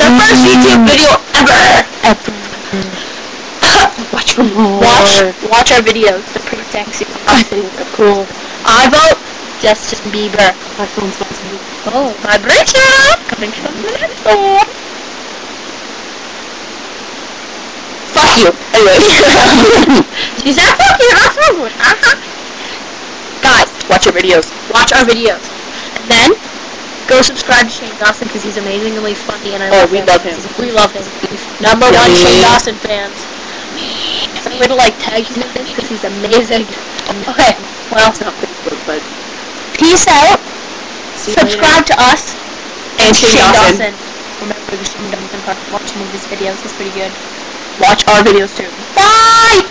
The first YouTube video ever. Watch our videos. They're pretty sexy. I think they're cool. I vote Justin Bieber. My phone's about to be. Oh, vibration! Coming from the next door. Fuck you. Anyway. She said fuck you, not fuck you. Guys, Watch your videos. watch our videos. And then, go subscribe to Shane Dawson because he's amazingly funny and I love him. love him. We love him. Number Yeah, one me. Shane Dawson fans. I'm going to like tag him in this because he's amazing. Okay, well, It's not Facebook, but peace out. see you later. Subscribe to us. And Shane Dawson. Remember the Shane Dawson part. Watch some of his videos. He's pretty good. Watch our videos too. Bye!